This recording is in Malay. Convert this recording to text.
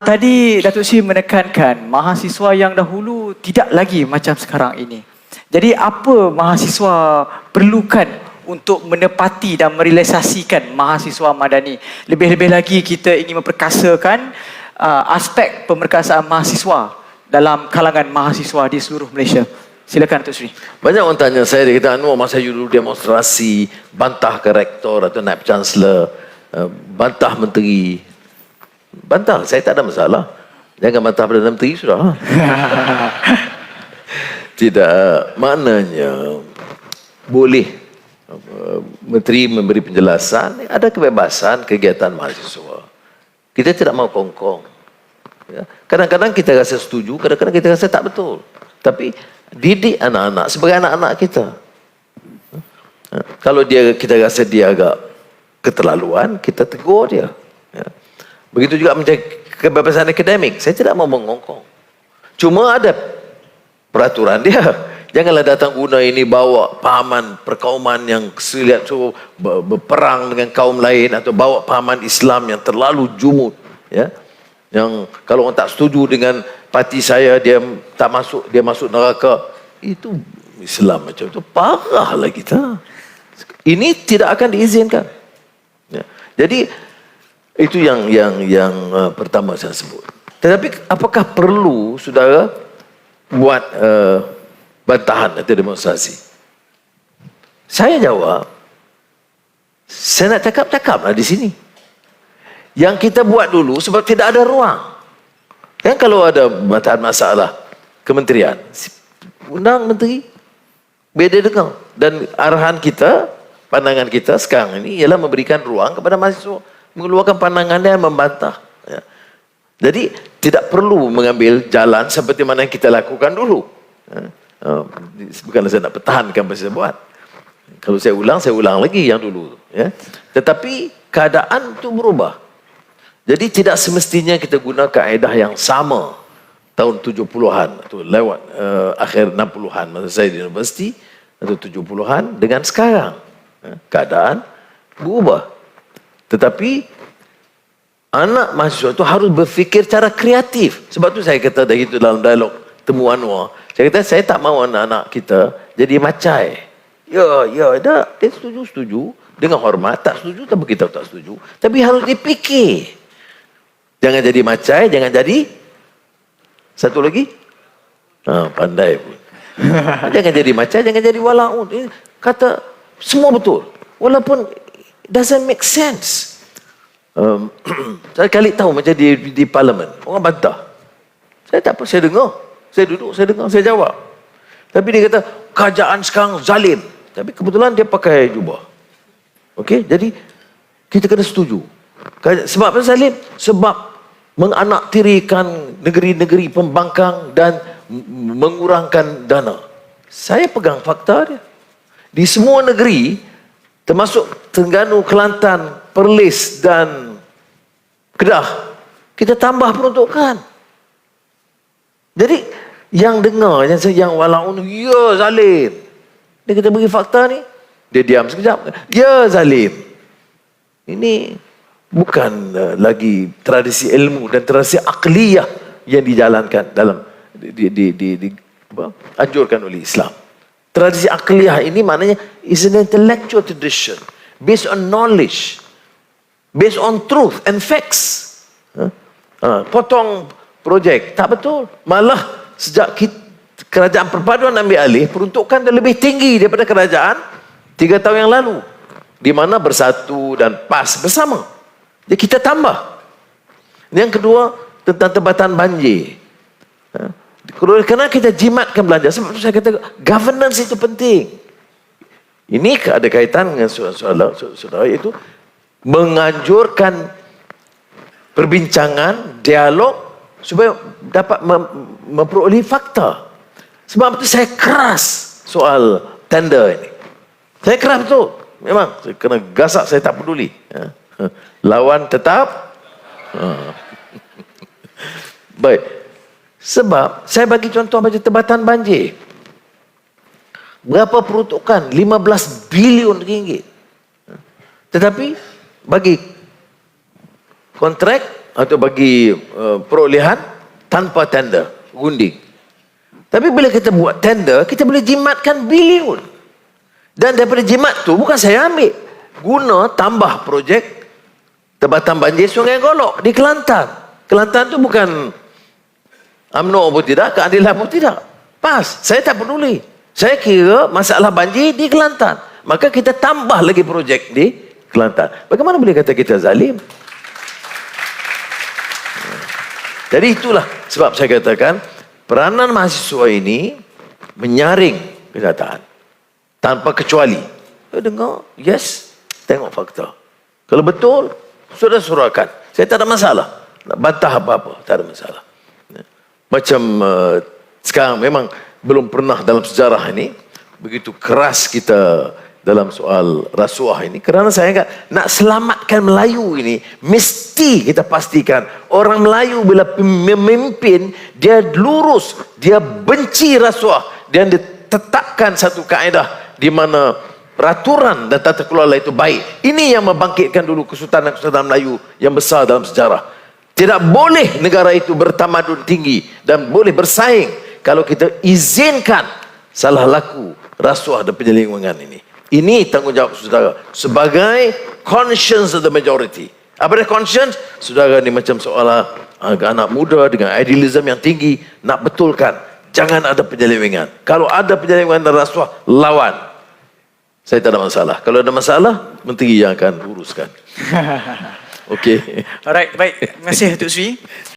Tadi Datuk Sri menekankan mahasiswa yang dahulu tidak lagi macam sekarang ini. Jadi apa mahasiswa perlukan untuk menepati dan merealisasikan mahasiswa madani? Lebih-lebih lagi kita ingin memperkasakan aspek pemerkasaan mahasiswa dalam kalangan mahasiswa di seluruh Malaysia. Silakan Datuk Sri. Banyak orang tanya saya, dia kata, Anwar masa you dulu demonstrasi, bantah ke rektor atau naib chancellor, bantah menteri. Bantah, saya tak ada masalah. Jangan bantah Perdana Menteri sudah. Tidak, maknanya boleh menteri memberi penjelasan, ada kebebasan kegiatan mahasiswa. Kita tidak mau kongkong. Ya. Kadang-kadang kita rasa setuju, kadang-kadang kita rasa tak betul. Tapi didik anak-anak sebagai anak-anak kita. Kalau kita rasa dia agak keterlaluan, kita tegur dia. Ya. Begitu juga menjaga kebebasan akademik. Saya tidak mau mengongkong. Cuma ada peraturan dia. Janganlah datang guna ini bawa pahaman perkauman yang selihat berperang dengan kaum lain atau bawa pahaman Islam yang terlalu jumud. Ya. Yang kalau orang tak setuju dengan parti saya, dia tak masuk, dia masuk neraka. Itu Islam macam itu. Parahlah kita. Ini tidak akan diizinkan. Ya. Jadi itu yang pertama saya sebut. Tetapi apakah perlu saudara buat bantahan atau demonstrasi? Saya jawab, saya nak cakap-cakaplah di sini. Yang kita buat dulu sebab tidak ada ruang. Kan kalau ada bantahan masalah kementerian, undang menteri, beda dengar. Dan arahan kita, pandangan kita sekarang ini ialah memberikan ruang kepada mahasiswa mengeluarkan pandangannya dan membantah. Ya. Jadi tidak perlu mengambil jalan seperti mana yang kita lakukan dulu. Ya. Bukanlah saya nak pertahankan apa saya buat. Kalau saya ulang lagi yang dulu. Ya. Tetapi keadaan itu berubah. Jadi tidak semestinya kita guna kaedah yang sama tahun 70-an atau lewat akhir 60-an masa saya di universiti atau 70-an dengan sekarang. Ya. Keadaan berubah. Tetapi anak mahasiswa itu harus berfikir cara kreatif. Sebab tu saya kata dah itu dalam dialog temu Anwar. Saya kata saya tak mahu anak-anak kita jadi macai. Ya, dah dia setuju dengan hormat, tak setuju tak beritahu tak setuju. Tapi harus dipikir. Jangan jadi macai, jangan jadi satu lagi. Pandai pun. Jangan jadi macai, jangan jadi walaun. Kata semua betul. Walaupun doesn't make sense. Saya kali tahu macam di parlimen orang bantah. Saya tak apa, saya dengar. Saya duduk, saya dengar, saya jawab. Tapi dia kata kerajaan sekarang zalim. Tapi kebetulan dia pakai jubah. Okey, jadi kita kena setuju. Sebab apa zalim? Sebab menganaktirikan negeri-negeri pembangkang dan mengurangkan dana. Saya pegang fakta dia. Di semua negeri termasuk Terengganu, Kelantan, Perlis dan Kedah, kita tambah peruntukan. Jadi yang dengar, yang walaupun ya zalim, dia kita bagi fakta ni, dia diam sekejap, ya zalim. Ini bukan lagi tradisi ilmu dan tradisi akliyah yang dijalankan dalam anjurkan oleh Islam. Tradisi akliyah ini maknanya is an intellectual tradition based on knowledge, based on truth and facts. Potong projek, tak betul. Malah sejak kerajaan perpaduan ambil alih, peruntukan dah lebih tinggi daripada kerajaan 3 tahun yang lalu, di mana bersatu dan PAS bersama. Jadi kita tambah. Yang kedua tentang tempatan banjir. Kerana kita jimatkan belanja, sebab itu saya kata governance itu penting. Ini ada kaitan dengan saudara, iaitu menganjurkan perbincangan, dialog supaya dapat memperoleh fakta. Sebab itu saya keras soal tender ini. Saya keras betul. Memang saya kena gasak, saya tak peduli. Lawan tetap. Baik. Sebab saya bagi contoh macam tempatan banjir. Berapa peruntukan? 15 bilion ringgit. Tetapi bagi kontrak atau bagi perolehan tanpa tender, gundik. Tapi bila kita buat tender, kita boleh jimatkan bilion. Dan daripada jimat tu bukan saya ambil, guna tambah projek Tempatan banjir Sungai Golok di Kelantan. Kelantan tu bukan UMNO pun tidak, keadilan pun tidak. Pas, saya tak peduli. Saya kira masalah banjir di Kelantan. Maka kita tambah lagi projek di Kelantan. Bagaimana boleh kata kita zalim? Jadi itulah sebab saya katakan peranan mahasiswa ini menyaring kenyataan tanpa kecuali. Dengar, yes, tengok fakta. Kalau betul, sudah surahkan. Saya tak ada masalah. Nak bantah apa-apa, tak ada masalah. Macam sekarang memang belum pernah dalam sejarah ini begitu keras kita dalam soal rasuah ini, kerana saya nak selamatkan Melayu ini, mesti kita pastikan orang Melayu bila memimpin dia lurus, dia benci rasuah, dan ditetapkan satu kaedah di mana peraturan dan tata kelola itu baik. Ini yang membangkitkan dulu Kesultanan Melayu yang besar dalam sejarah. Tidak boleh negara itu bertamadun tinggi dan boleh bersaing kalau kita izinkan salah laku rasuah dan penyelewengan ini. Ini tanggungjawab saudara sebagai conscience of the majority. Apa dia conscience? Saudara ni macam seolah anak muda dengan idealism yang tinggi nak betulkan jangan ada penyelewengan. Kalau ada penyelewengan dan rasuah, lawan. Saya tak ada masalah. Kalau ada masalah, menteri yang akan uruskan. Okey. Alright, baik. Terima kasih Datuk Sri.